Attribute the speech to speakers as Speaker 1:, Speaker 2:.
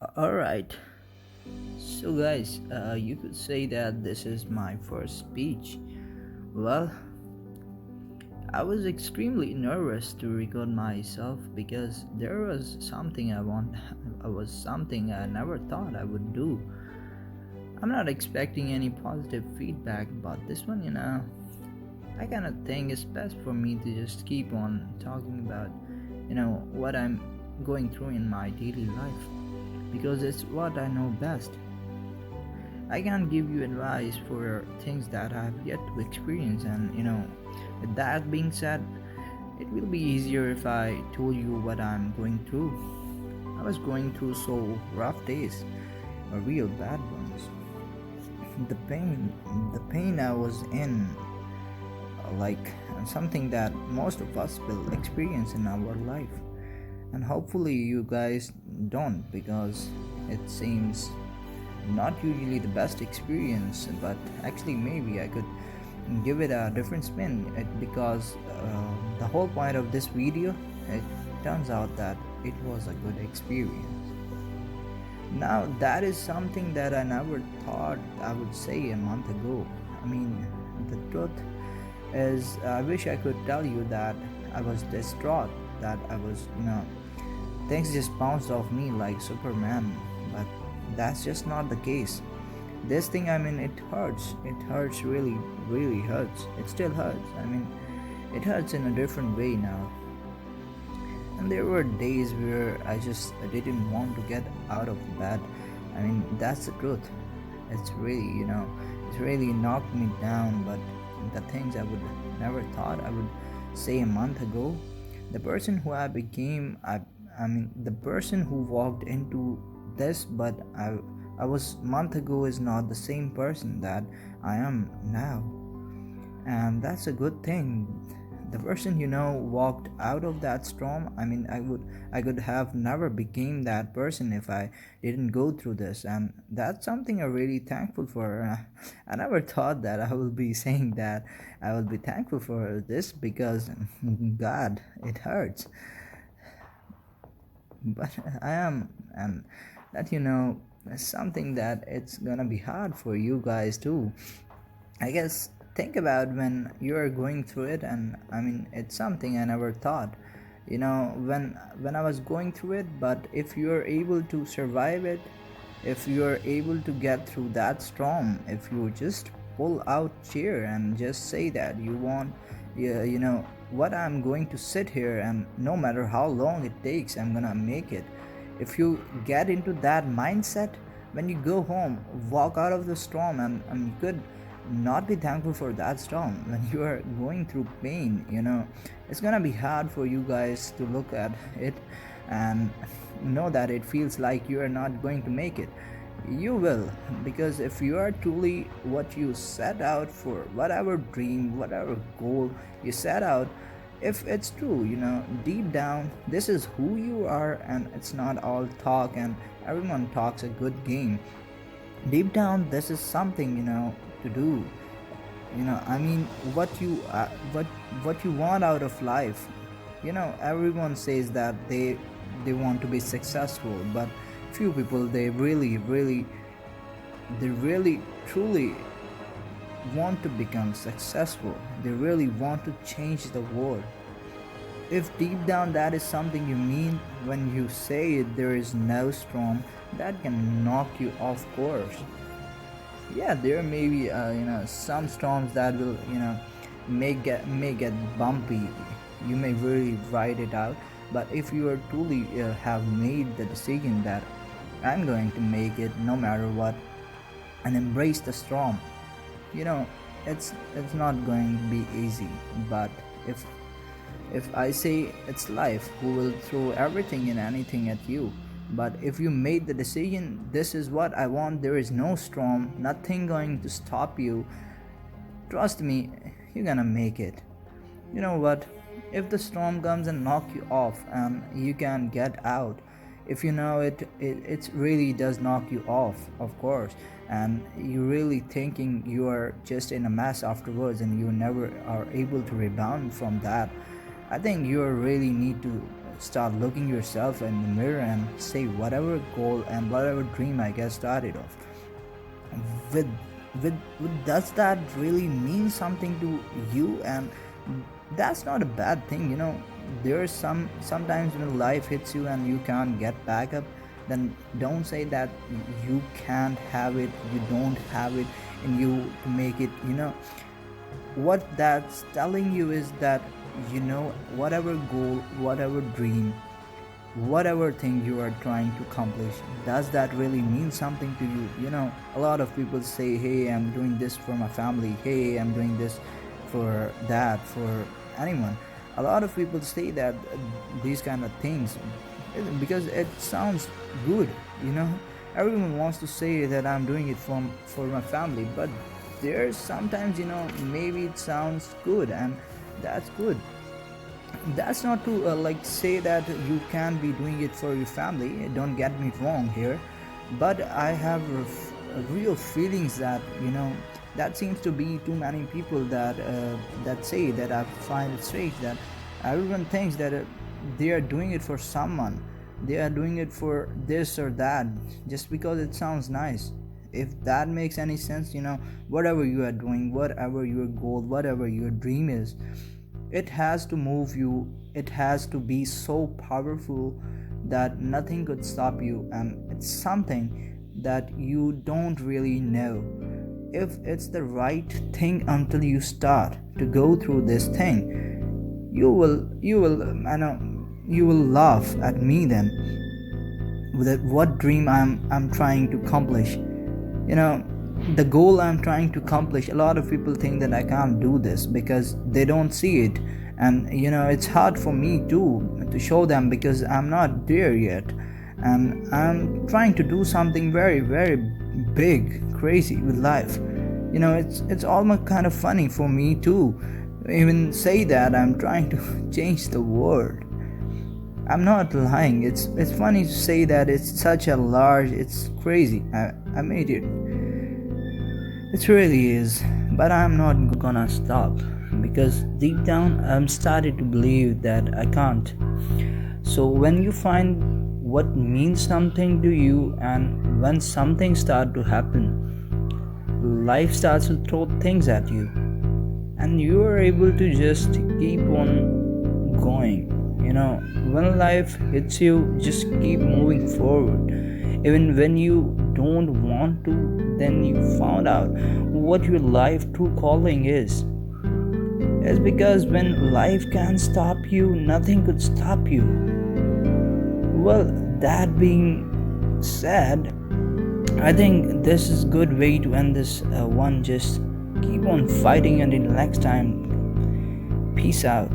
Speaker 1: Alright, so guys, you could say that this is my first speech. Well, I was extremely nervous to record myself because there was something I want, I was something I never thought I would do. I'm not expecting any positive feedback, but this one, I kind of think it's best for me to just keep on talking about, what I'm going through in my daily life because it's what I know best. I can't give you advice for things that I've yet to experience, and with that being said, it will be easier if I told you what I'm going through. I was going through so rough days, real bad ones. The pain I was in, like something that most of us will experience in our life, and hopefully you guys don't because it seems not usually the best experience, but actually maybe I could give it a different spin because the whole point of this video, it turns out that it was a good experience. Now that is something that I never thought I would say a month ago. I mean, the truth is, I wish I could tell you that I was distraught, that I was, things just bounced off me like Superman, but that's just not the case. This thing, I mean, it hurts. It hurts really, really hurts. It still hurts. I mean, it hurts in a different way now. And there were days where I didn't want to get out of bed. I mean, that's the truth. It's really, it's really knocked me down. But the things I would never thought I would say a month ago, the person who I became, I mean, the person who walked into this, but I was month ago is not the same person that I am now, and that's a good thing. The person walked out of that storm. I mean, I could have never became that person if I didn't go through this, and that's something I'm really thankful for. I never thought that I will be saying that I will be thankful for this because God, it hurts, but I am, and that is something that it's gonna be hard for you guys too. I guess think about when you're going through it, and I mean it's something I never thought. When I was going through it, but if you're able to survive it, if you're able to get through that storm, if you just pull out chair and just say that you want, yeah, what, I'm going to sit here and no matter how long it takes, I'm gonna make it. If you get into that mindset, when you go home, walk out of the storm, and you could not be thankful for that storm. When you are going through pain, it's gonna be hard for you guys to look at it and know that it feels like you are not going to make it. You will, because if you are truly what you set out for, whatever dream, whatever goal you set out, if it's true, deep down, this is who you are, and it's not all talk and everyone talks a good game. Deep down, this is something, to do. I mean, what you want out of life. Everyone says that they want to be successful, but few people, they really truly want to become successful. They really want to change the world. If deep down that is something you mean when you say it, there is no storm that can knock you off course. Yeah, there may be some storms that will may get bumpy. You may really ride it out, but if you are truly have made the decision that I'm going to make it no matter what, and embrace the storm, you know it's not going to be easy. But if I say it's life who will throw everything and anything at you, but if you made the decision, this is what I want, there is no storm, nothing going to stop you, trust me, you're gonna make it. You know what? If the storm comes and knock you off and you can get out, if it really does knock you off, of course, and you're really thinking you are just in a mess afterwards and you never are able to rebound from that, I think you really need to start looking yourself in the mirror and say whatever goal and whatever dream I get started off with. Does that really mean something to you? And that's not a bad thing, there's sometimes when life hits you and you can't get back up, then don't say that you can't have it, you don't have it in you to make it. What that's telling you is that, whatever goal, whatever dream, whatever thing you are trying to accomplish, does that really mean something to you? A lot of people say, hey, I'm doing this for my family, hey, I'm doing this for that, for anyone. A lot of people say that these kind of things because it sounds good. Everyone wants to say that I'm doing it for my family, but there's sometimes, maybe it sounds good, and that's good. That's not to say that you can be doing it for your family, don't get me wrong here, but I have real feelings that, that seems to be too many people that say that. I find it strange that everyone thinks that they are doing it for someone, they are doing it for this or that, just because it sounds nice. If that makes any sense, whatever you are doing, whatever your goal, whatever your dream is, it has to move you, it has to be so powerful that nothing could stop you, and it's something that you don't really know if it's the right thing until you start to go through this thing. You will laugh at me then with what dream I'm trying to accomplish. The goal I'm trying to accomplish, a lot of people think that I can't do this because they don't see it, and it's hard for me too to show them because I'm not there yet, and I'm trying to do something very, very big, crazy with life. It's almost kind of funny for me to even say that I'm trying to change the world. I'm not lying. It's funny to say that. It's such a large, it's crazy. I made it. It really is. But I'm not gonna stop because deep down I'm started to believe that I can't. So when you find what means something to you, and when something starts to happen, life starts to throw things at you, and you are able to just keep on going. When life hits you, just keep moving forward. Even when you don't want to, then you found out what your life true calling is. It's because when life can't stop you, nothing could stop you. Well, that being said, I think this is a good way to end this one. Just keep on fighting until next time. Peace out.